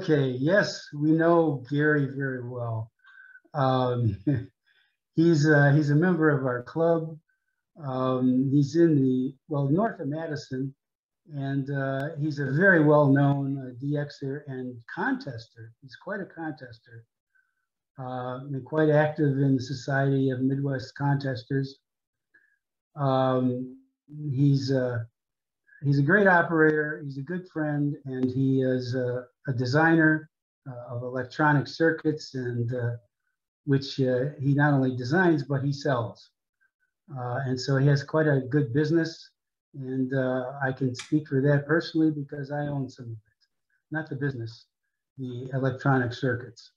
Okay, yes, we know Gary very well. Um, he's a member of our club. He's in the, well, north of Madison, and he's a very well-known DXer and contester. He's quite a contester, and quite active in the Society of Midwest Contesters. Um, he's he's a great operator. He's a good friend, and he is a designer of electronic circuits, and which he not only designs but he sells. And so he has quite a good business, and I can speak for that personally because I own some of it, not the business, the electronic circuits.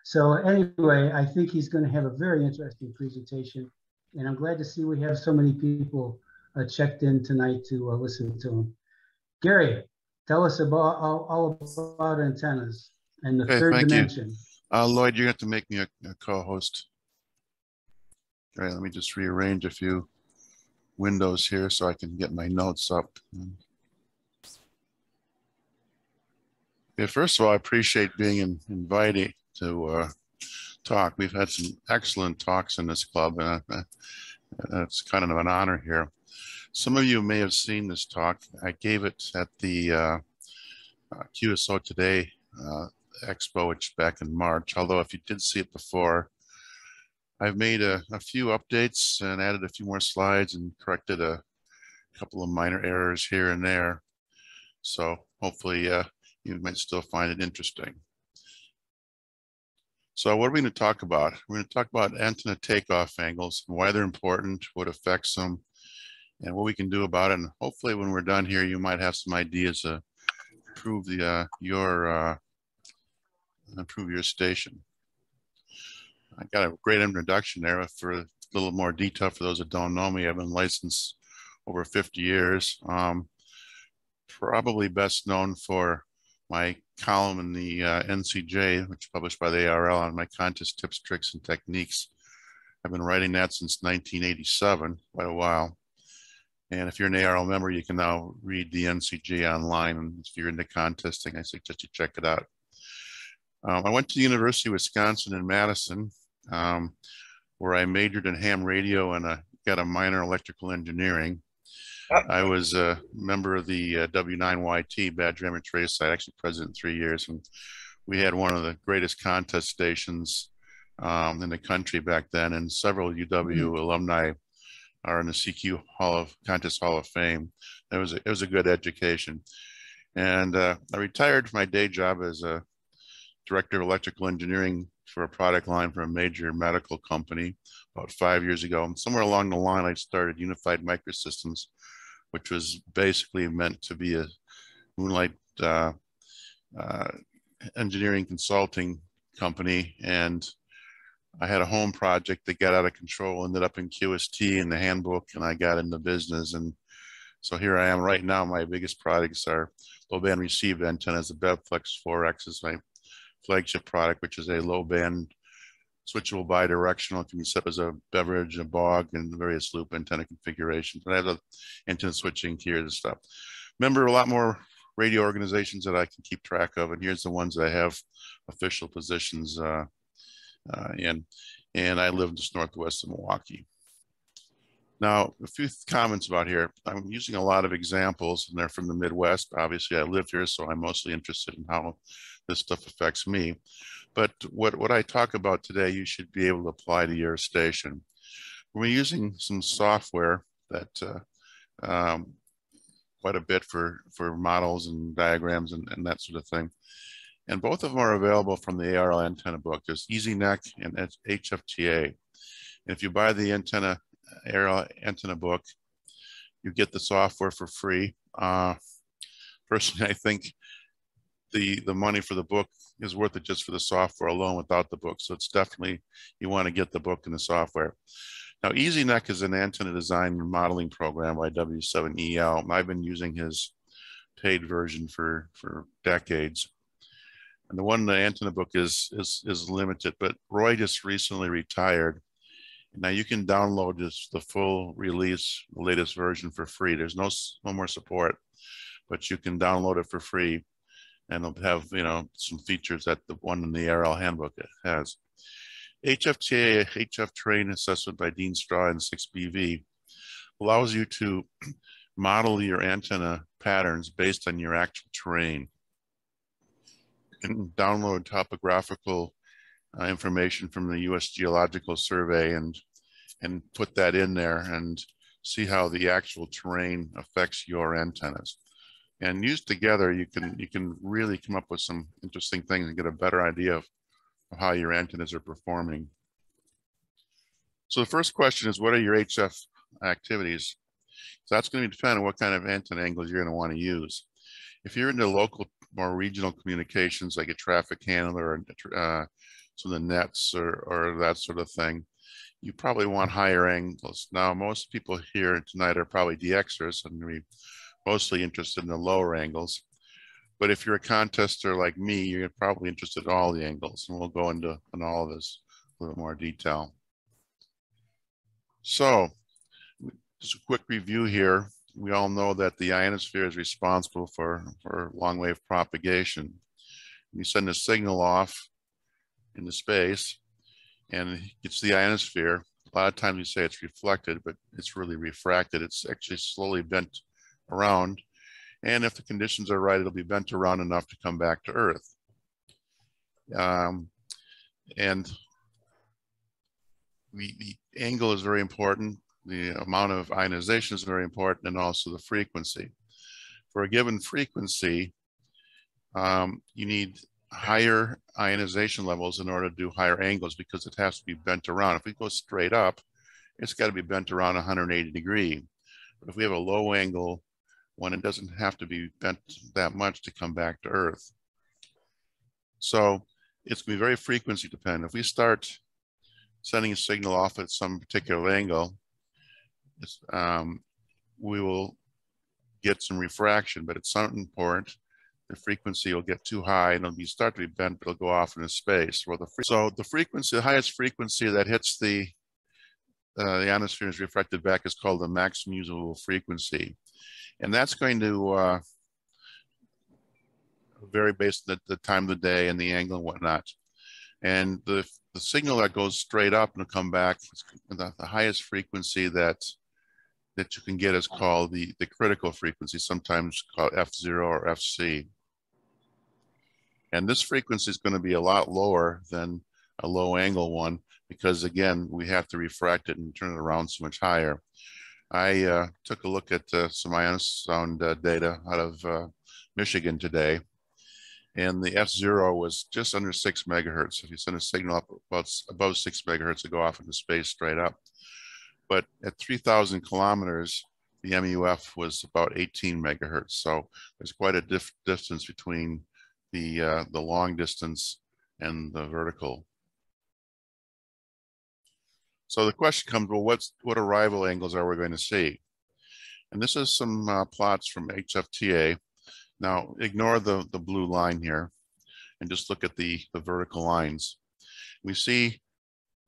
So anyway, I think he's going to have a very interesting presentation, and I'm glad to see we have so many people checked in tonight to listen to him. Gary, tell us about all about antennas and the third dimension. Lloyd, you have to make me a co-host. All right, let me just rearrange a few windows here so I can get my notes up. Yeah, first of all, I appreciate being invited to talk. We've had some excellent talks in this club, and it's kind of an honor here. Some of you may have seen this talk. I gave it at the QSO Today Expo, which back in March, although if you did see it before, I've made a few updates and added a few more slides and corrected a couple of minor errors here and there. So hopefully you might still find it interesting. So what are we going to talk about? We're going to talk about antenna takeoff angles and why they're important, what affects them, and what we can do about it. And hopefully when we're done here, you might have some ideas to improve improve your station. I got a great introduction there. For a little more detail for those that don't know me, I've been licensed over 50 years. Probably best known for my column in the NCJ, which is published by the ARL, on my contest tips, tricks, and techniques. I've been writing that since 1987, quite a while. And if you're an ARL member, you can now read the NCJ online. And if you're into contesting, I suggest you check it out. I went to the University of Wisconsin in Madison, where I majored in ham radio and got a minor in electrical engineering. I was a member of the W9YT, Badger Amateur Race Site, actually president 3 years. And we had one of the greatest contest stations in the country back then. And several UW alumni are in the CQ Contest Hall of Fame. It was a good education. And I retired from my day job as a director of electrical engineering for a product line for a major medical company about 5 years ago. And somewhere along the line, I started Unified Microsystems, which was basically meant to be a moonlight engineering consulting company. And I had a home project that got out of control, ended up in QST in the handbook, and I got into business. And so here I am right now. My biggest products are low band received antennas. The BevFlex 4X is my flagship product, which is a low band switchable bidirectional. It can be set as a beverage, a bog, and various loop antenna configurations. And I have the antenna switching tiers and stuff. Remember, a lot more radio organizations that I can keep track of, and here's the ones that I have official positions in. And I live just northwest of Milwaukee. Now, a few comments about here. I'm using a lot of examples, and they're from the Midwest. Obviously, I live here, so I'm mostly interested in how this stuff affects me. But what I talk about today, you should be able to apply to your station. We're using some software that quite a bit for models and diagrams and that sort of thing. And both of them are available from the ARL antenna book. There's EasyNet and HFTA. And if you buy the ARL antenna book, you get the software for free. Personally, I think the money for the book is worth it just for the software alone without the book. So it's definitely, you want to get the book and the software. Now, EasyNet is an antenna design and modeling program by W7EL. I've been using his paid version for decades. And the one in the antenna book is limited, but Roy just recently retired. Now you can download the full release, the latest version for free. There's no more support, but you can download it for free. and it'll have, some features that the one in the ARL handbook has. HFTA, HF Terrain Assessment by Dean Straw and 6BV allows you to model your antenna patterns based on your actual terrain and download topographical information from the U.S. Geological Survey and put that in there and see how the actual terrain affects your antennas. And used together, you can really come up with some interesting things and get a better idea of how your antennas are performing. So the first question is, what are your HF activities? So that's going to depend on what kind of antenna angles you're going to want to use. If you're into local, more regional communications, like a traffic handler or some of the nets or that sort of thing, you probably want higher angles. Now, most people here tonight are probably DXers and we're mostly interested in the lower angles. But if you're a contester like me, you're probably interested in all the angles, and we'll go into all of this in a little more detail. So, just a quick review here. We all know that the ionosphere is responsible for long wave propagation. You send a signal off into space and it gets the ionosphere. A lot of times we say it's reflected, but it's really refracted. It's actually slowly bent around. And if the conditions are right, it'll be bent around enough to come back to Earth. And the angle is very important. The amount of ionization is very important, and also the frequency. For a given frequency, you need higher ionization levels in order to do higher angles because it has to be bent around. If we go straight up, it's got to be bent around 180 degrees. But if we have a low angle one, it doesn't have to be bent that much to come back to Earth. So it's going to be very frequency dependent. If we start sending a signal off at some particular angle, we will get some refraction, but it's not important. The frequency will get too high and it'll start to be bent, but it'll go off into space. Well, so the frequency, the highest frequency that hits the ionosphere is reflected back is called the maximum usable frequency. And that's going to vary based on the time of the day and the angle and whatnot. And the signal that goes straight up and will come back, the highest frequency that you can get is called the critical frequency, sometimes called F0 or FC. And this frequency is going to be a lot lower than a low angle one because, again, we have to refract it and turn it around so much higher. I took a look at some ionosound data out of Michigan today, and the F0 was just under 6 megahertz. If you send a signal up above 6 megahertz, it go off into space straight up. But at 3,000 kilometers, the MUF was about 18 megahertz. So there's quite a distance between the long distance and the vertical. So the question comes, well, what arrival angles are we going to see? And this is some plots from HFTA. Now ignore the blue line here and just look at the vertical lines. We see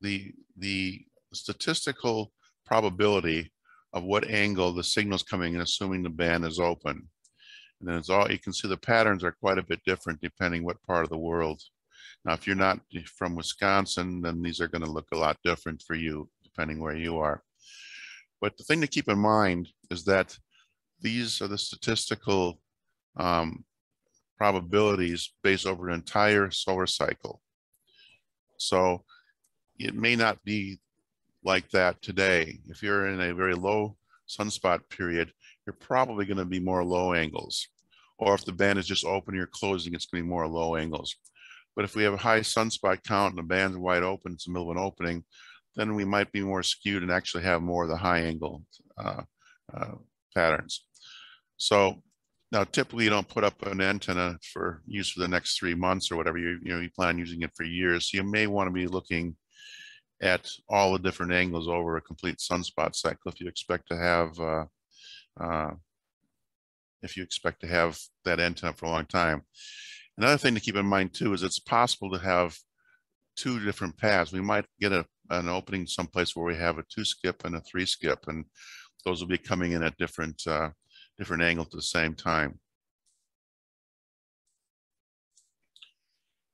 the statistical probability of what angle the signal's coming in, assuming the band is open. And then you can see the patterns are quite a bit different depending what part of the world. Now, if you're not from Wisconsin, then these are going to look a lot different for you, depending where you are. But the thing to keep in mind is that these are the statistical probabilities based over an entire solar cycle. So it may not be like that today. If you're in a very low sunspot period, you're probably going to be more low angles. Or if the band is just open, you're closing, it's going to be more low angles. But if we have a high sunspot count and the band's wide open, it's the middle of an opening, then we might be more skewed and actually have more of the high angle patterns. So now typically you don't put up an antenna for use for the next 3 months or whatever. You plan on using it for years. So you may want to be looking at all the different angles over a complete sunspot cycle if you expect to have that antenna for a long time. Another thing to keep in mind too is it's possible to have 2 different paths. We might get an opening someplace where we have a 2-skip and a 3-skip, and those will be coming in at different angles at the same time.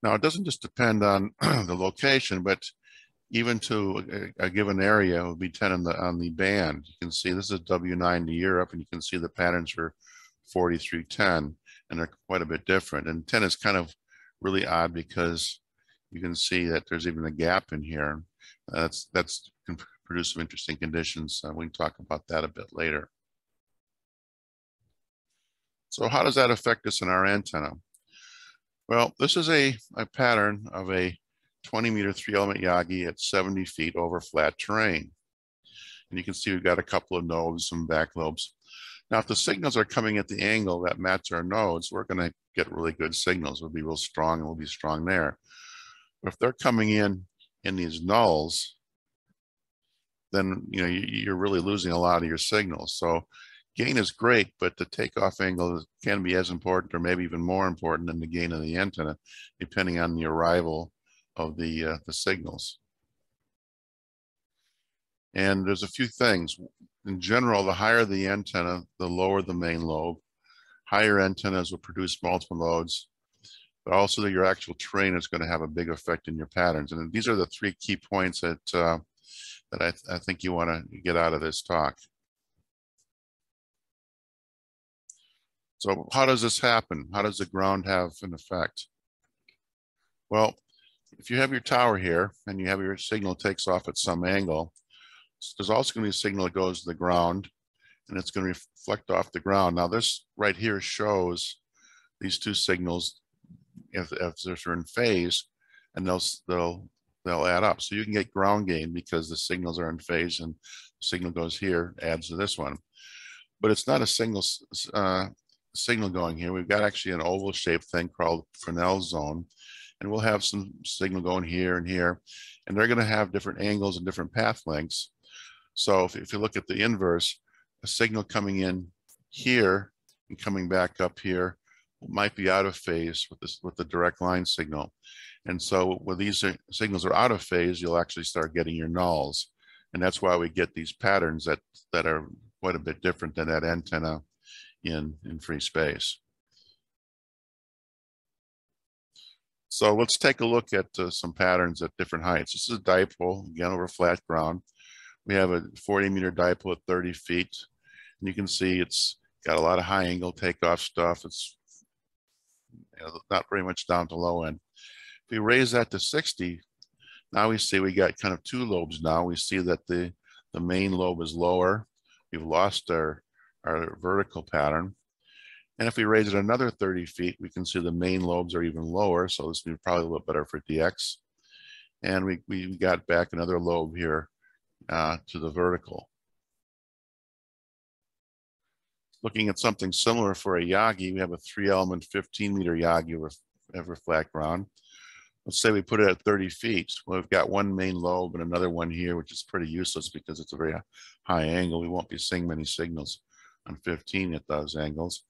Now, it doesn't just depend on the location, but even to a given area, it would be 10 on the band. You can see this is W9 to Europe, and you can see the patterns for 40 through 10, and they're quite a bit different. And 10 is kind of really odd because you can see that there's even a gap in here. That's can produce some interesting conditions. We can talk about that a bit later. So how does that affect us in our antenna? Well, this is a pattern of a 20-meter 3-element Yagi at 70 feet over flat terrain. And you can see we've got a couple of nodes, some back lobes. Now, if the signals are coming at the angle that match our nodes, we're going to get really good signals. We'll be real strong, and we'll be strong there. But if they're coming in these nulls, then you're really losing a lot of your signals. So gain is great, but the takeoff angle can be as important or maybe even more important than the gain of the antenna, depending on the arrival of the signals. And there's a few things. In general, the higher the antenna, the lower the main lobe. Higher antennas will produce multiple loads, but also that your actual terrain is going to have a big effect in your patterns. And these are the 3 key points that I think you want to get out of this talk. So how does this happen? How does the ground have an effect? Well, if you have your tower here and you have your signal takes off at some angle, there's also going to be a signal that goes to the ground, and it's going to reflect off the ground. Now this right here shows these 2 signals if they're in phase, and they'll add up. So you can get ground gain because the signals are in phase, and the signal goes here, adds to this one. But it's not a single signal going here. We've got actually an oval shaped thing called Fresnel zone, and we'll have some signal going here and here, and they're going to have different angles and different path lengths. So if you look at the inverse, a signal coming in here and coming back up here might be out of phase with the direct line signal. And so when these signals are out of phase, you'll actually start getting your nulls. And that's why we get these patterns that are quite a bit different than that antenna in free space. So let's take a look at some patterns at different heights. This is a dipole, again, over flat ground. We have a 40-meter dipole at 30 feet. And you can see it's got a lot of high angle takeoff stuff. It's not very much down to low end. If we raise that to 60, now we see we got kind of 2 lobes now. We see that the main lobe is lower. We've lost our vertical pattern. And if we raise it another 30 feet, we can see the main lobes are even lower. So this would be probably a little better for DX. And we got back another lobe here to the vertical. Looking at something similar for a Yagi, we have a 3-element 15-meter Yagi over flat ground. Let's say we put it at 30 feet. Well, we've got one main lobe and another one here, which is pretty useless because it's a very high angle. We won't be seeing many signals on 15 at those angles.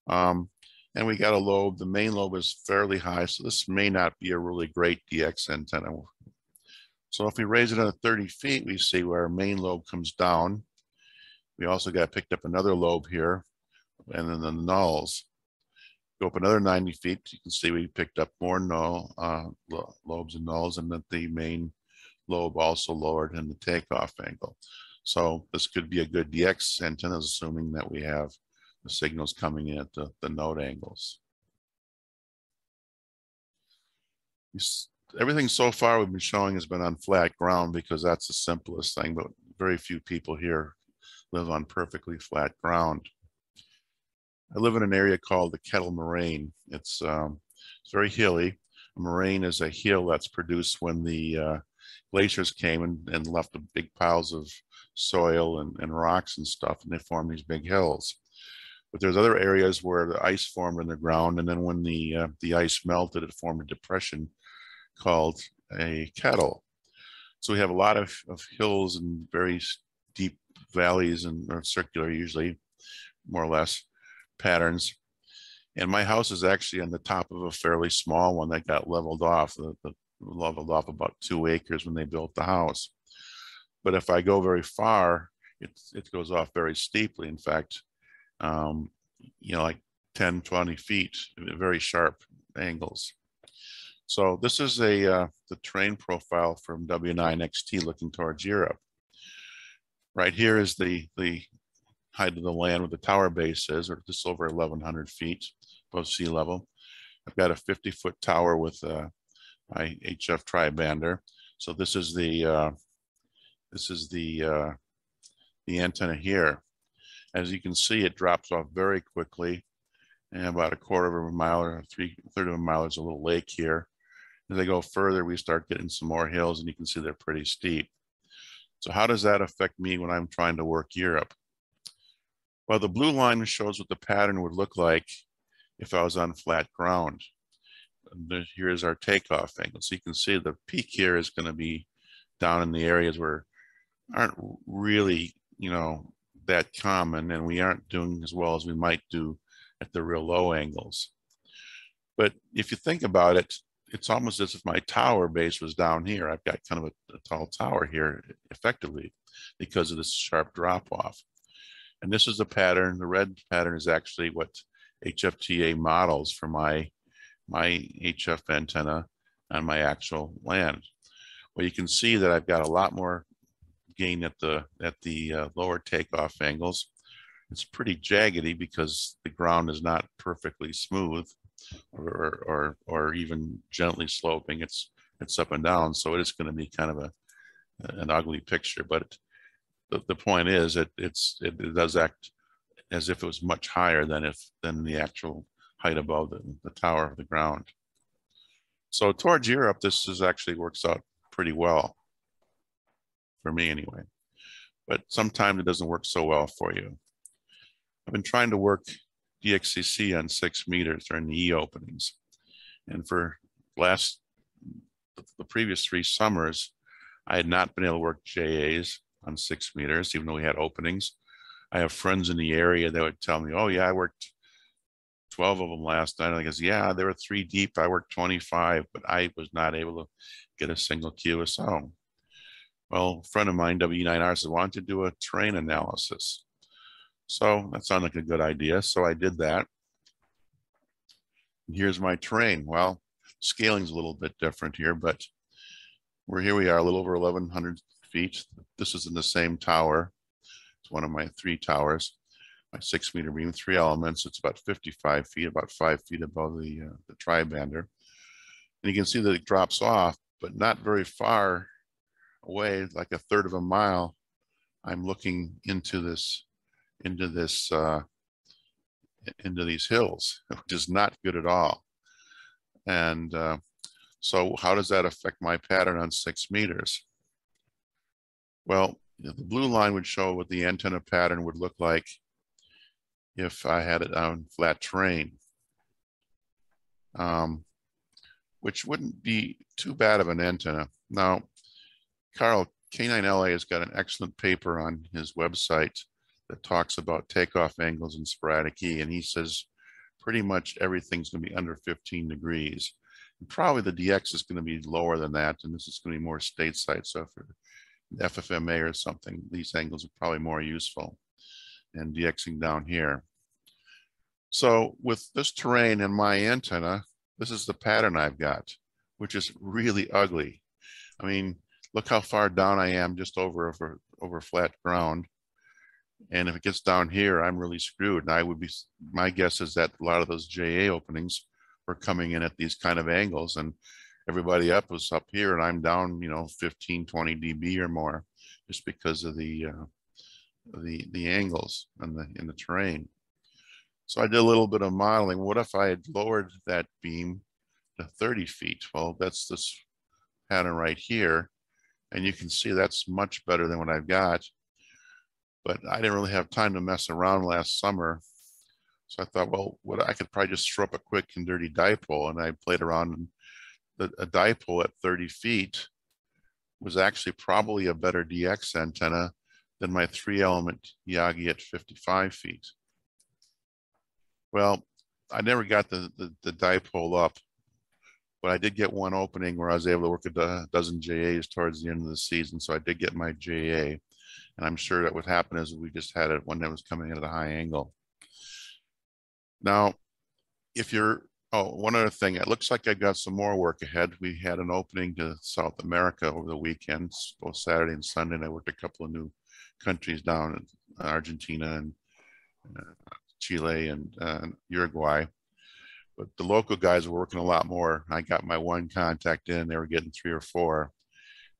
And we got a lobe. The main lobe is fairly high, so this may not be a really great DX antenna. So if we raise it at 30 feet, we see where our main lobe comes down. We also got picked up another lobe here, and then the nulls. Go up another 90 feet, you can see we picked up more lobes and nulls, and that the main lobe also lowered in the takeoff angle. So this could be a good DX antenna, assuming that we have the signals coming in at the node angles. Everything so far we've been showing has been on flat ground because that's the simplest thing, but very few people here live on perfectly flat ground. I live in an area called the Kettle Moraine. It's very hilly. A moraine is a hill that's produced when the glaciers came and left the big piles of soil and rocks and stuff, and they form these big hills. But there's other areas where the ice formed in the ground, and then when the ice melted, it formed a depression called a kettle. So we have a lot of hills and very deep valleys and or circular, usually, more or less, patterns. And my house is actually on the top of a fairly small one that got leveled off. Leveled off about 2 acres when they built the house. But if I go very far, it goes off very steeply. In fact, like 10, 20 feet, very sharp angles. So this is the terrain profile from W9XT looking towards Europe. Right here is the height of the land where the tower base is, or just over 1,100 feet above sea level. I've got a 50-foot tower with my HF tri-bander. So this is the antenna here. As you can see, it drops off very quickly, and about a quarter of a mile or three-thirds of a mile is a little lake here. As I go further, we start getting some more hills, and you can see they're pretty steep. So how does that affect me when I'm trying to work Europe? Well, the blue line shows what the pattern would look like if I was on flat ground. Here's our takeoff angle. So you can see the peak here is going to be down in the areas where aren't really, that common, and we aren't doing as well as we might do at the real low angles. But if you think about it, it's almost as if my tower base was down here. I've got kind of a tall tower here effectively because of this sharp drop off. And this is the pattern. The red pattern is actually what HFTA models for my HF antenna on my actual land. Well, you can see that I've got a lot more gain at the lower takeoff angles. It's pretty jaggedy because the ground is not perfectly smooth or even gently sloping. It's up and down, so it is going to be kind of an ugly picture. But the point is it does act as if it was much higher than the actual height above the tower of the ground. So towards Europe, this actually works out pretty well for me anyway. But sometimes it doesn't work so well for you. I've been trying to work DXCC on 6 meters during the E openings. And for the previous 3 summers, I had not been able to work JAs on 6 meters, even though we had openings. I have friends in the area that would tell me, oh yeah, I worked 12 of them last night. And I guess, yeah, there were 3 deep. I worked 25, but I was not able to get a single QSO. Well, a friend of mine, W9R, said, why don't you do a terrain analysis? So that sounded like a good idea. So I did that. And here's my terrain. Well, scaling's a little bit different here, but here we are, a little over 1,100 feet. This is in the same tower. It's one of my 3 towers. My 6 meter beam, 3 elements. It's about 55 feet, about 5 feet above the tri-bander. And you can see that it drops off, but not very far away, like a third of a mile. I'm looking into these hills, which is not good at all. And so how does that affect my pattern on 6 meters? Well, the blue line would show what the antenna pattern would look like if I had it on flat terrain, which wouldn't be too bad of an antenna. Now, Carl, K9LA has got an excellent paper on his website that talks about takeoff angles and sporadic E, and he says pretty much everything's going to be under 15 degrees. And probably the DX is going to be lower than that, and this is going to be more stateside. So for FFMA or something, these angles are probably more useful, and DXing down here. So with this terrain and my antenna, this is the pattern I've got, which is really ugly. I mean, look how far down I am, just over flat ground. And if it gets down here, I'm really screwed. And my guess is that a lot of those JA openings were coming in at these kind of angles, and everybody up was up here, and I'm down, 15, 20 dB or more, just because of the angles in the terrain. So I did a little bit of modeling. What if I had lowered that beam to 30 feet? Well, that's this pattern right here. And you can see that's much better than what I've got. But I didn't really have time to mess around last summer. So I thought, well, I could probably just throw up a quick and dirty dipole. And I played around, and a dipole at 30 feet was actually probably a better DX antenna than my 3-element Yagi at 55 feet. Well, I never got the dipole up, but I did get one opening where I was able to work a dozen JAs towards the end of the season. So I did get my JA, and I'm sure that what happened is we just had it when that was coming in at a high angle. Now, if you're Oh, one other thing. It looks like I've got some more work ahead. We had an opening to South America over the weekends, both Saturday and Sunday. And I worked a couple of new countries down in Argentina and Chile and Uruguay. But the local guys were working a lot more. I got my one contact in, they were getting 3 or 4.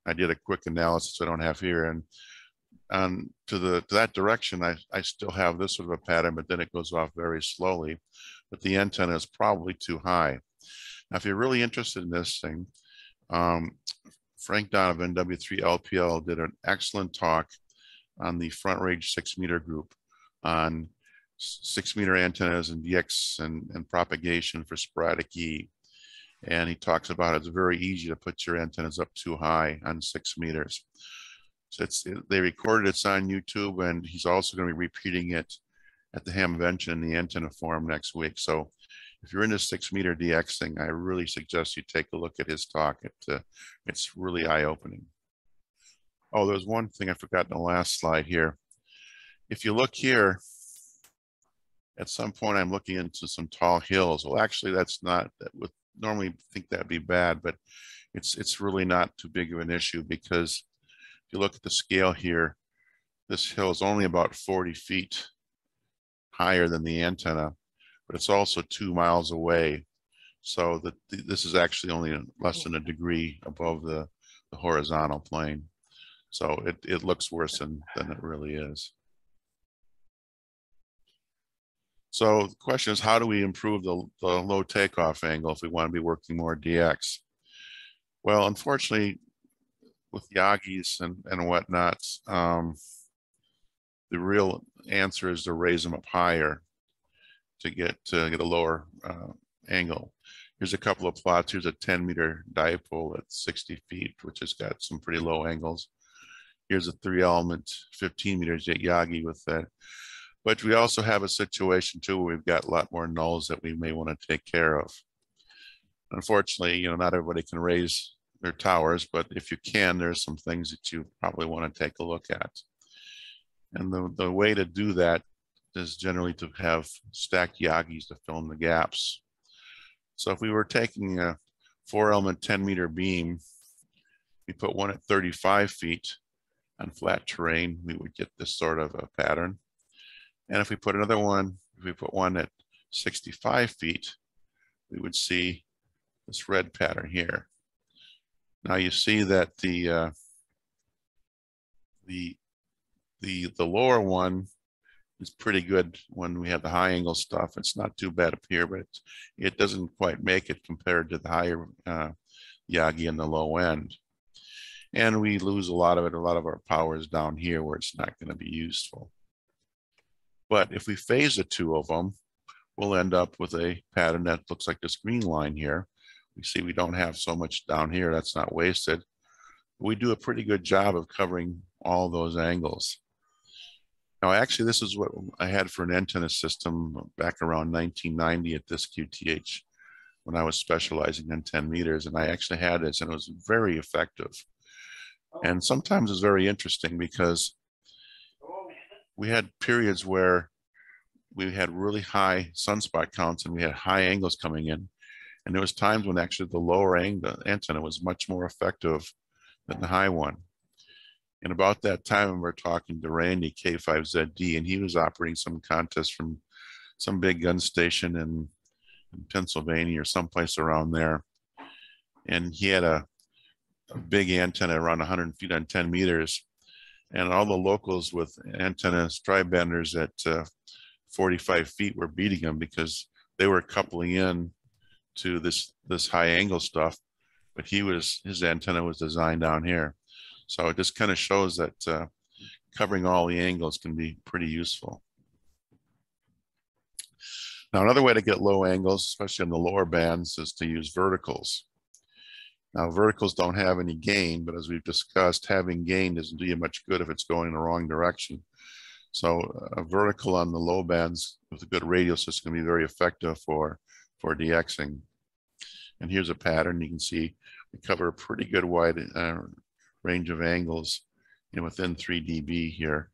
I did a quick analysis I don't have here. And to that direction, I still have this sort of a pattern, but then it goes off very slowly. But the antenna is probably too high. Now, if you're really interested in this thing, Frank Donovan, W3LPL, did an excellent talk on the front range 6-meter group on 6-meter antennas and DX and propagation for sporadic E. And he talks about it's very easy to put your antennas up too high on 6 meters. So they recorded it's on YouTube, and he's also going to be repeating it at the Hamvention in the antenna forum next week. So if you're into 6-meter DX thing, I really suggest you take a look at his talk. It's really eye-opening. Oh, there's one thing I forgot in the last slide here. If you look here, at some point I'm looking into some tall hills. Well, actually, that's not, that would normally think that'd be bad, but it's really not too big of an issue, because if you look at the scale here, this hill is only about 40 feet higher than the antenna, but it's also 2 miles away. So this is actually only less than a degree above the horizontal plane. So it looks worse than it really is. So the question is, how do we improve the low takeoff angle if we want to be working more DX? Well, unfortunately, with Yagis and whatnot, the real answer is to raise them up higher to get a lower angle. Here's a couple of plots. Here's a 10-meter dipole at 60 feet, which has got some pretty low angles. Here's a 3-element 15 meters at Yagi with that. But we also have a situation too where we've got a lot more nulls that we may want to take care of. Unfortunately, not everybody can raise their towers, but if you can, there's some things that you probably want to take a look at. And the way to do that is generally to have stacked Yagis to fill in the gaps. So if we were taking a 4-element 10-meter beam, we put one at 35 feet on flat terrain, we would get this sort of a pattern. And if we put another one, if we put one at 65 feet, we would see this red pattern here. Now you see that the lower one is pretty good when we have the high angle stuff. It's not too bad up here, but it doesn't quite make it compared to the higher Yagi and the low end. And we lose a lot of it. A lot of our power is down here where it's not going to be useful. But if we phase the two of them, we'll end up with a pattern that looks like this green line here. We see we don't have so much down here. That's not wasted. We do a pretty good job of covering all those angles. Now, actually, this is what I had for an antenna system back around 1990 at this QTH when I was specializing in 10 meters. And I actually had this, and it was very effective. And sometimes it's very interesting because we had periods where we had really high sunspot counts and we had high angles coming in. And there was times when actually the lower angle antenna was much more effective than the high one. And about that time, we were talking to Randy K5ZD, and he was operating some contest from some big gun station in Pennsylvania or someplace around there. And he had a big antenna around 100 feet on 10 meters. And all the locals with antenna stride benders at 45 feet were beating him because they were coupling in to this high angle stuff, but his antenna was designed down here. So it just kind of shows that covering all the angles can be pretty useful. Now, another way to get low angles, especially in the lower bands, is to use verticals. Now, verticals don't have any gain, but as we've discussed, having gain doesn't do you much good if it's going in the wrong direction. So a vertical on the low bands with a good radial system can be very effective for DXing. And here's a pattern. You can see we cover a pretty good wide range of angles, within 3 dB here.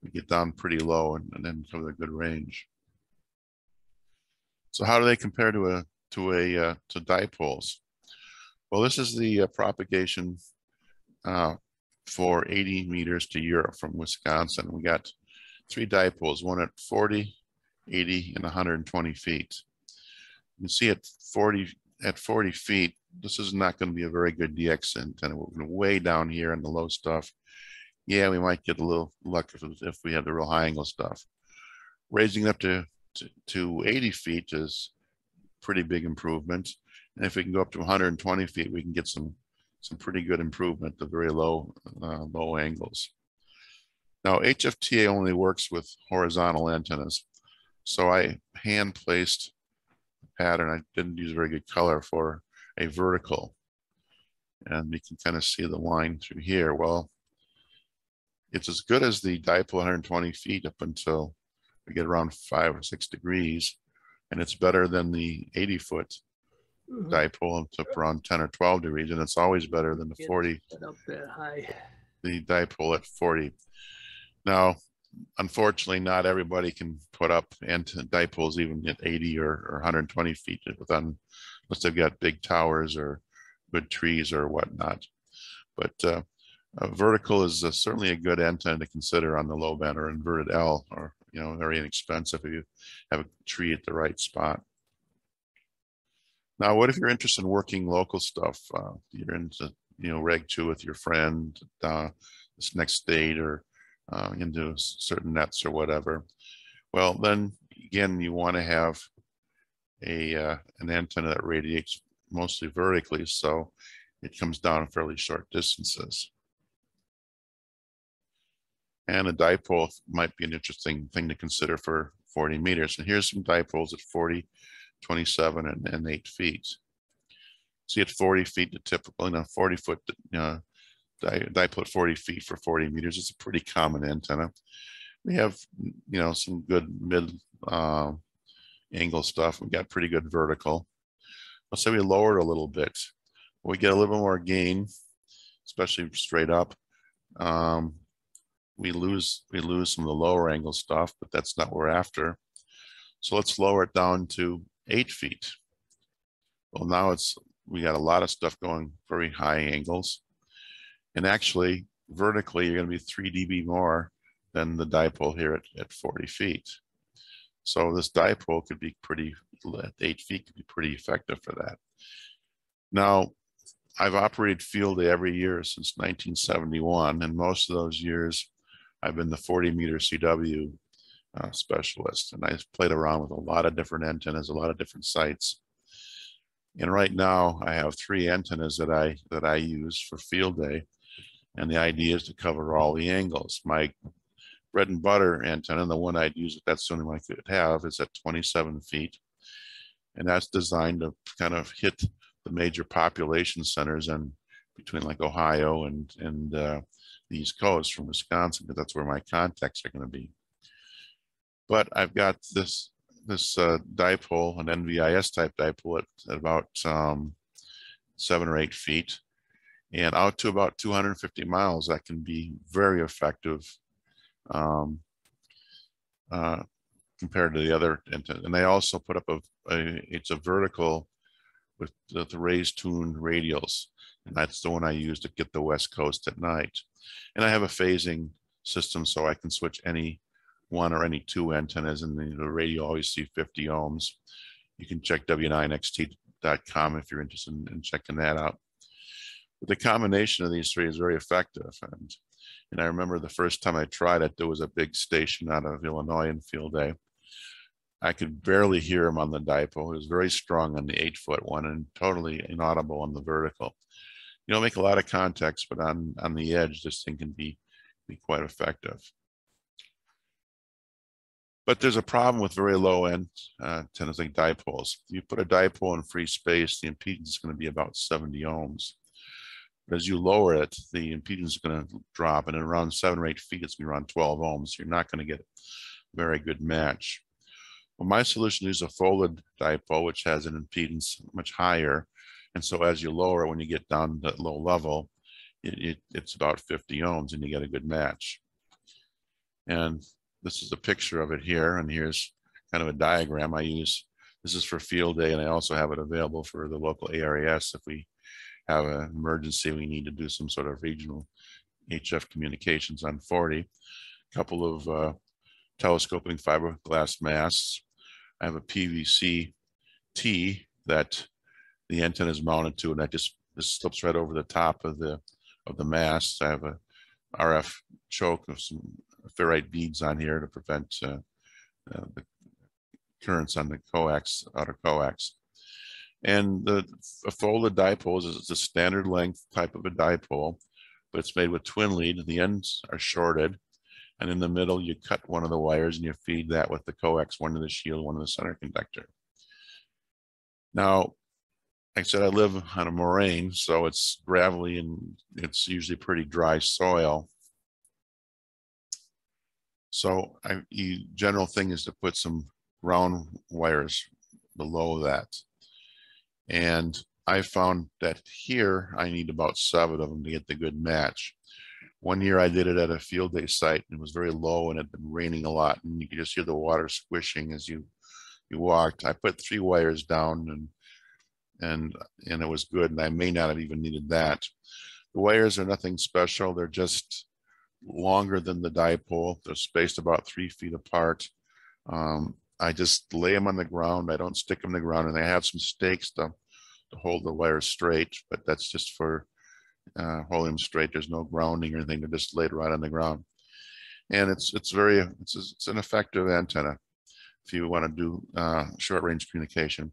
We get down pretty low and then cover a good range. So how do they compare to to dipoles. Well, this is the propagation for 80 meters to Europe from Wisconsin. We got 3 dipoles, one at 40, 80, and 120 feet. You can see at 40 feet, this is not going to be a very good DX antenna. We're going to way down here in the low stuff. Yeah, we might get a little luck if we have the real high angle stuff. Raising it up to 80 feet is pretty big improvement. And if we can go up to 120 feet, we can get some pretty good improvement to very low angles. Now, HFTA only works with horizontal antennas. So I hand placed a pattern. I didn't use very good color for a vertical. And you can kind of see the line through here. Well, it's as good as the dipole 120 feet up until we get around 5 or 6 degrees. And it's better than the 80-foot dipole up to around 10 or 12 degrees. And it's always better than the 40, the dipole at 40. Now, unfortunately, not everybody can put up dipoles even at 80 or 120 feet unless they've got big towers or good trees or whatnot. But vertical is certainly a good antenna to consider on the low band, or inverted L, or very inexpensive if you have a tree at the right spot. Now, what if you're interested in working local stuff? You're into Reg 2 with your friend, this next state, or into certain nets or whatever. Well, then again, you want to have an antenna that radiates mostly vertically, so it comes down fairly short distances. And a dipole might be an interesting thing to consider for 40 meters. And here's some dipoles at 40, 27, and 8 feet. See, at 40 feet, the typical 40-foot dipole at 40 feet for 40 meters is a pretty common antenna. We have some good mid angle stuff. We got pretty good vertical. Let's say we lower it a little bit. We get a little bit more gain, especially straight up. We lose some of the lower angle stuff, but that's not what we're after. So let's lower it down to 8 feet. Well, now we got a lot of stuff going very high angles. And actually, vertically, you're going to be 3 dB more than the dipole here at 40 feet. So this dipole could be at 8 feet, could be pretty effective for that. Now, I've operated field day every year since 1971, and most of those years, I've been the 40-meter CW specialist, and I've played around with a lot of different antennas, a lot of different sites. And right now, I have 3 antennas that I use for field day, and the idea is to cover all the angles. My bread and butter antenna, the one I'd use, that's the only one I could have, is at 27 feet, and that's designed to kind of hit the major population centers and between like Ohio and the East Coast from Wisconsin, because that's where my contacts are going to be. But I've got this dipole, an NVIS type dipole at about 7 or 8 feet, and out to about 250 miles, that can be very effective compared to the other antennas. And I also put up it's a vertical with the raised tune radials, and that's the one I use to get the West Coast at night. And I have a phasing system, so I can switch any 1 or any 2 antennas, and the radio always see 50 ohms. You can check W9XT.com if you're interested in checking that out. But the combination of these 3 is very effective. And I remember the first time I tried it, there was a big station out of Illinois in field day. I could barely hear him on the dipole. It was very strong on the 8-foot one and totally inaudible on the vertical. You don't make a lot of contacts, but on the edge, this thing can be quite effective. But there's a problem with very low end antennas like dipoles. You put a dipole in free space, the impedance is going to be about 70 ohms. But as you lower it, the impedance is going to drop, and at around 7 or 8 feet, it's going to be around 12 ohms. You're not going to get a very good match. Well, my solution is a folded dipole, which has an impedance much higher. And so as you lower it, when you get down to that low level, it's about 50 ohms, and you get a good match. And this is a picture of it here, and here's kind of a diagram. I use This is for field day, and I also have it available for the local ARAS if we have an emergency, we need to do some sort of regional HF communications on 40. A couple of telescoping fiberglass masts. I have a PVC T that the antenna is mounted to, and that just slips right over the top of the mast. I have a RF choke of some ferrite beads on here to prevent the currents on the coax, outer coax. And a folded dipole is a standard length type of a dipole, but it's made with twin lead. The ends are shorted, and in the middle you cut one of the wires and you feed that with the coax, one to the shield, one to the center conductor. Now, like I said, I live on a moraine, so it's gravelly and it's usually pretty dry soil. So the general thing is to put some round wires below that. And I found that here I need about 7 of them to get the good match. One year I did it at a field day site, and it was very low and it had been raining a lot, and you could just hear the water squishing as you walked. I put 3 wires down and it was good, and I may not have even needed that. The wires are nothing special. They're just longer than the dipole. They're spaced about 3 feet apart. I just lay them on the ground. I don't stick them in the ground, and I have some stakes to hold the wires straight, but that's just for holding them straight. There's no grounding or anything. They're just laid right on the ground. And it's an effective antenna if you want to do short range communication.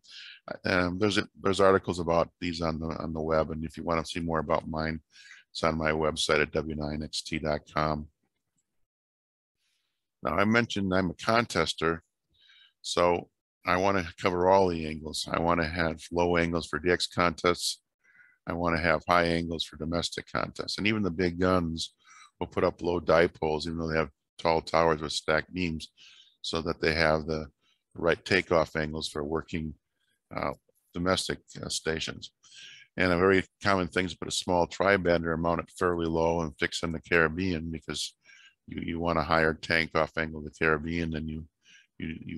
There's articles about these on the web, and if you want to see more about mine, it's on my website at W9XT.com. Now, I mentioned I'm a contester, so I want to cover all the angles. I want to have low angles for DX contests. I want to have high angles for domestic contests. And even the big guns will put up low dipoles, even though they have tall towers with stacked beams, so that they have the right takeoff angles for working domestic stations. And a very common thing is to put a small tri-bender and mount it fairly low and fix in the Caribbean, because you want a higher takeoff angle of the Caribbean than you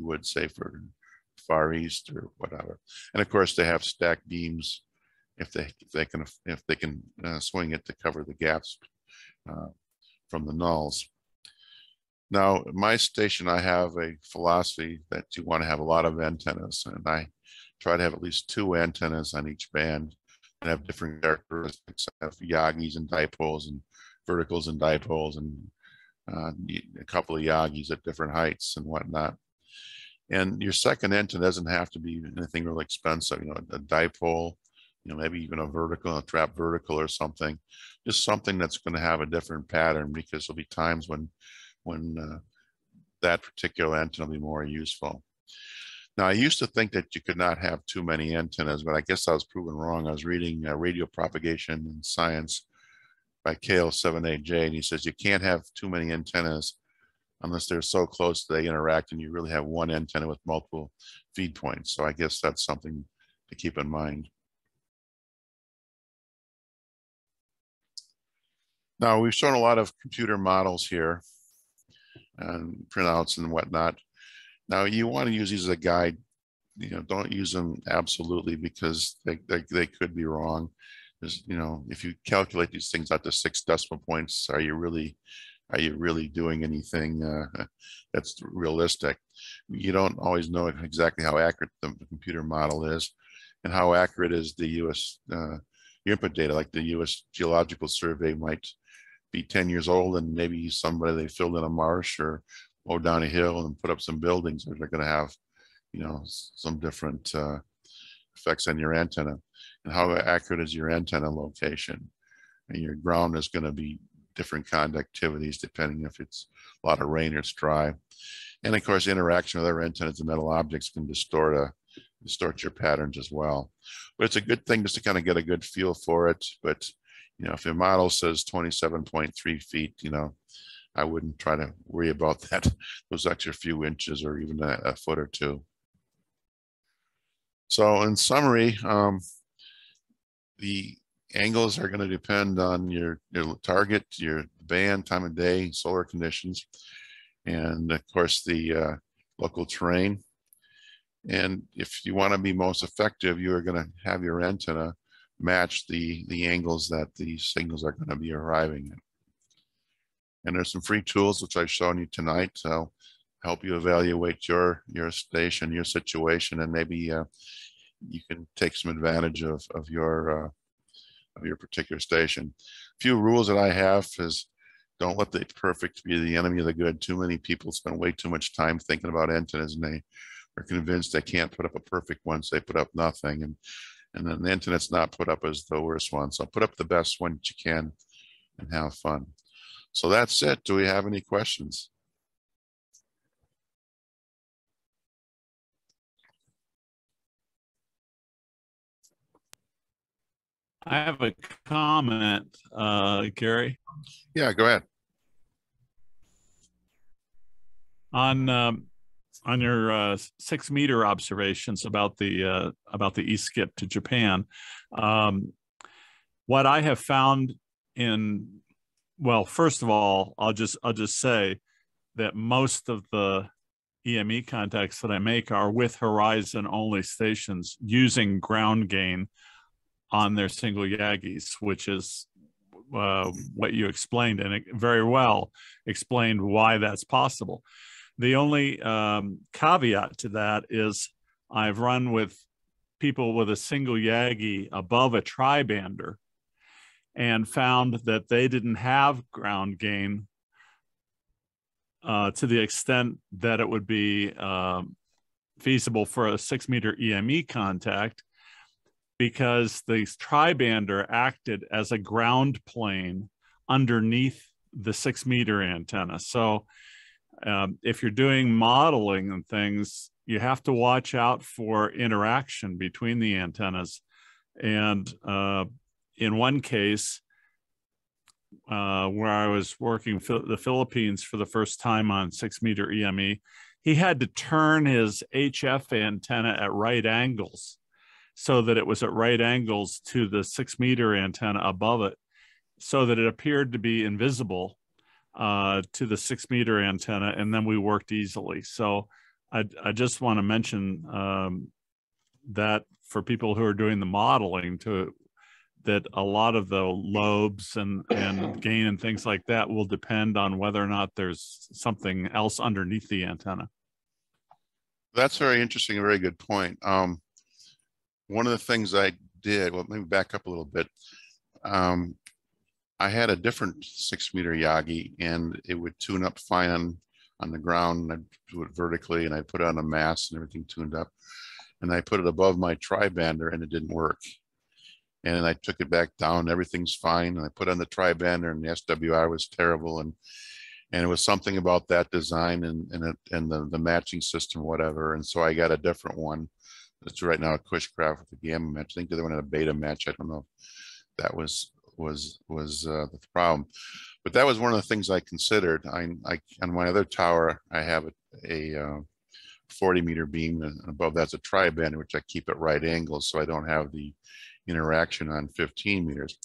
would say for Far East or whatever. And of course, they have stacked beams if they can swing it to cover the gaps from the nulls. Now, at my station, I have a philosophy that you want to have a lot of antennas, and I try to have at least 2 antennas on each band and have different characteristics. I have Yagis and dipoles and verticals and dipoles, and a couple of Yagis at different heights and whatnot. And your second antenna doesn't have to be anything really expensive, a dipole, maybe even a vertical, a trap vertical or something, just something that's going to have a different pattern, because there'll be times when that particular antenna will be more useful. Now, I used to think that you could not have too many antennas, but I guess I was proven wrong. I was reading Radio Propagation in Science by KL78J, and he says you can't have too many antennas unless they're so close they interact and you really have one antenna with multiple feed points. So I guess that's something to keep in mind. Now, we've shown a lot of computer models here and printouts and whatnot. Now, you want to use these as a guide. Don't use them absolutely, because they could be wrong. If you calculate these things out to 6 decimal points, are you really doing anything that's realistic? You don't always know exactly how accurate the computer model is, and how accurate is the U.S. Your input data. Like the U.S. Geological Survey might be 10 years old, and maybe somebody they filled in a marsh or go down a hill and put up some buildings, or they're going to have, some different effects on your antenna. And how accurate is your antenna location? And your ground is going to be different conductivities depending if it's a lot of rain or it's dry. And of course, interaction with other antennas and metal objects can distort your patterns as well. But it's a good thing just to kind of get a good feel for it. But if your model says 27.3 feet, I wouldn't try to worry about that, those extra few inches or even a foot or two. So in summary, the angles are going to depend on your target, your band, time of day, solar conditions, and of course the local terrain. And if you want to be most effective, you are going to have your antenna match the angles that the signals are going to be arriving at. And there's some free tools which I've shown you tonight to help you evaluate your station, your situation, and maybe you can take some advantage of your particular station. A few rules that I have is don't let the perfect be the enemy of the good. Too many people spend way too much time thinking about antennas, and they are convinced they can't put up a perfect one, so they put up nothing. And then the antenna that's not put up is the worst one. So put up the best one that you can and have fun. So that's it. Do we have any questions? I have a comment, Gary. Yeah, go ahead. On your 6 meter observations about the e-skip to Japan, what I have found in, well, first of all, I'll just say that most of the EME contacts that I make are with horizon only stations using ground gain on their single Yagis, which is what you explained, and it very well explained why that's possible. The only caveat to that is I've run with people with a single Yagi above a tri-bander and found that they didn't have ground gain to the extent that it would be feasible for a 6 meter EME contact, because the tri-bander acted as a ground plane underneath the 6 meter antenna. So if you're doing modeling and things, you have to watch out for interaction between the antennas. And in one case, where I was working the Philippines for the first time on 6 meter EME, he had to turn his HF antenna at right angles so that it was at right angles to the 6 meter antenna above it, so that it appeared to be invisible to the 6 meter antenna, and then we worked easily. So I just want to mention that for people who are doing the modeling, that a lot of the lobes and gain and things like that will depend on whether or not there's something else underneath the antenna. That's very interesting, a very good point. One of the things I did, well, maybe back up a little bit. I had a different 6 meter Yagi, and it would tune up fine on the ground, and I'd do it vertically, and I put it on a mast and everything tuned up. And I put it above my tri-bander, and it didn't work. And then I took it back down, everything's fine. And I put on the tri-bander, and the SWI was terrible. And it was something about that design and the matching system, whatever. And so I got a different one. It's right now a Cushcraft with a gamma match. I think the other one had a beta match. I don't know if that was the problem, but that was one of the things I considered. I on my other tower, I have a 40 meter beam, and above that's a tri-band, which I keep at right angles, so I don't have the interaction on 15 meters.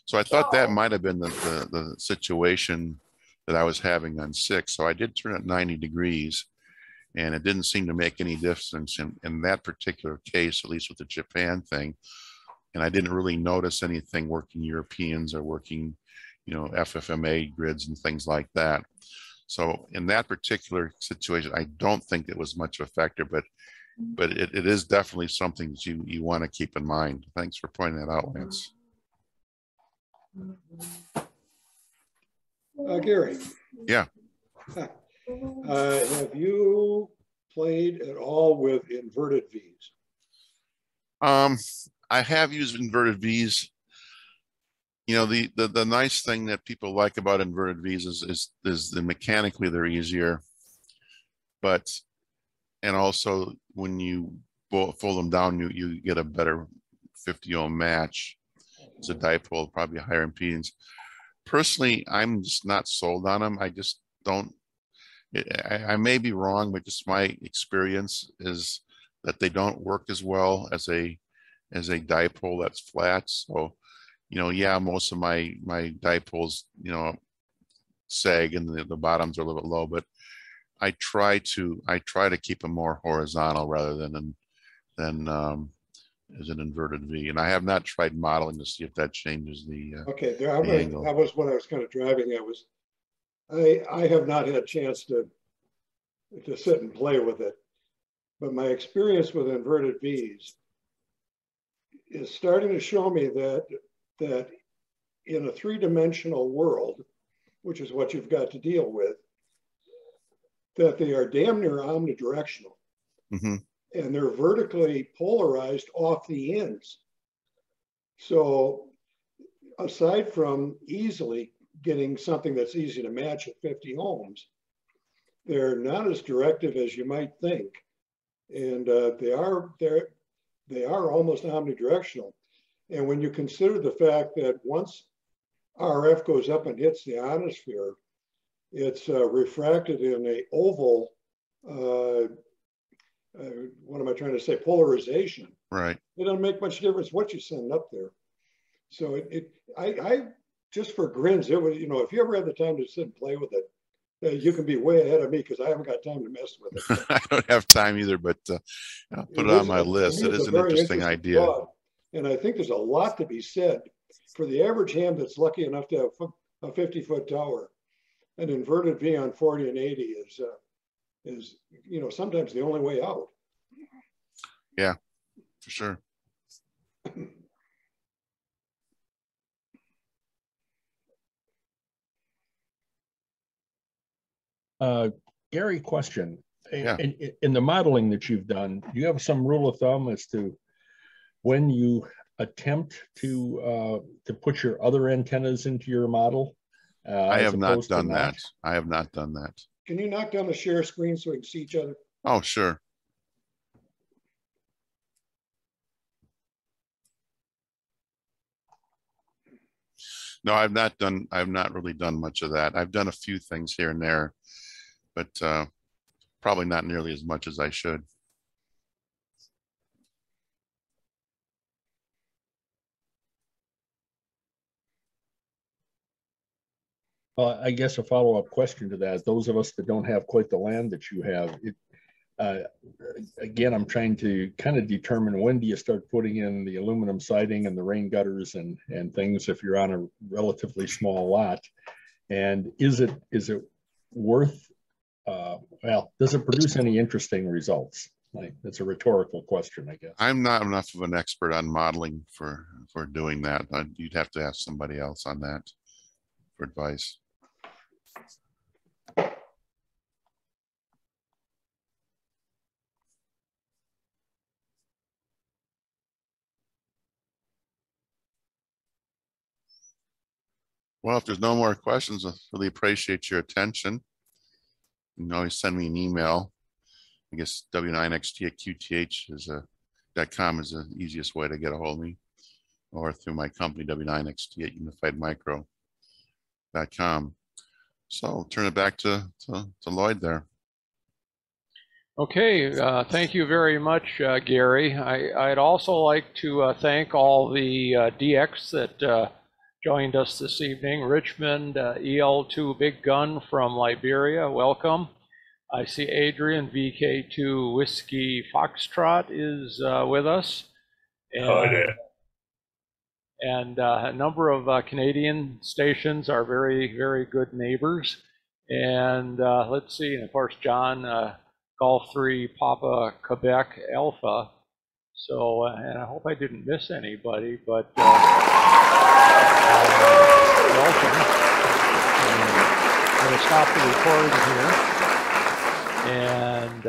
So I thought that might have been the situation that I was having on 6. So I did turn it 90 degrees, and it didn't seem to make any difference in that particular case, at least with the Japan thing. And I didn't really notice anything working Europeans or working, FFMA grids and things like that. So in that particular situation, I don't think it was much of a factor, but it is definitely something that you want to keep in mind. Thanks for pointing that out, Lance. Gary. Yeah. Have you played at all with inverted V's? I have used inverted V's. The nice thing that people like about inverted V's is the mechanically they're easier, and also when you fold them down, you get a better 50 ohm match. It's a dipole, probably a higher impedance. Personally, I'm just not sold on them. I just don't. I may be wrong, but just my experience is that they don't work as well as a dipole that's flat. So, yeah, most of my dipoles, sag and the bottoms are a little bit low, but I try to keep them more horizontal rather than as an inverted V. And I have not tried modeling to see if that changes the Okay, the angle. that was what I was kind of driving at. Was I have not had a chance to sit and play with it, but my experience with inverted V's is starting to show me that in a three-dimensional world, which is what you've got to deal with, that they are damn near omnidirectional. Mm-hmm. And they're vertically polarized off the ends. So aside from easily getting something that's easy to match at 50 ohms, they're not as directive as you might think. And they are almost omnidirectional. And when you consider the fact that once RF goes up and hits the ionosphere, it's refracted in a oval, what am I trying to say, polarization. Right. It doesn't make much difference what you send up there. So I just for grins, it would, you know, if you ever had the time to sit and play with it, you can be way ahead of me because I haven't got time to mess with it. I don't have time either, but I'll put it on my list. It is an interesting idea. Thought. And I think there's a lot to be said for the average ham that's lucky enough to have a 50-foot tower. An inverted V on 40 and 80 is, you know, sometimes the only way out. Yeah, for sure. Gary, question. Yeah. In the modeling that you've done, do you have some rule of thumb as to when you attempt to put your other antennas into your model? I have not done that. I have not done that. Can you knock down the share screen so we can see each other? Oh, sure. No, I've not really done much of that. I've done a few things here and there, but probably not nearly as much as I should. I guess a follow-up question to that, those of us that don't have quite the land that you have, again, I'm trying to kind of determine when do you start putting in the aluminum siding and the rain gutters and things if you're on a relatively small lot. And is it worth, well, does it produce any interesting results? Like, that's a rhetorical question, I guess. I'm not enough of an expert on modeling for doing that. You'd have to ask somebody else on that for advice. Well, if there's no more questions, I really appreciate your attention. You can always send me an email. I guess W9XT@QTH.com is the easiest way to get a hold of me, or through my company, W9XT@UnifiedMicro.com. So I'll turn it back to Lloyd there. Okay, thank you very much, Gary. I'd also like to thank all the DX that joined us this evening. Richmond, EL2 Big Gun from Liberia, welcome. I see Adrian, VK2 Whiskey Foxtrot is with us. And, and a number of Canadian stations are very, very good neighbors. And let's see, and of course, John, Golf 3 Papa Quebec Alpha. So, and I hope I didn't miss anybody, but welcome. I'm going to stop the recording here. And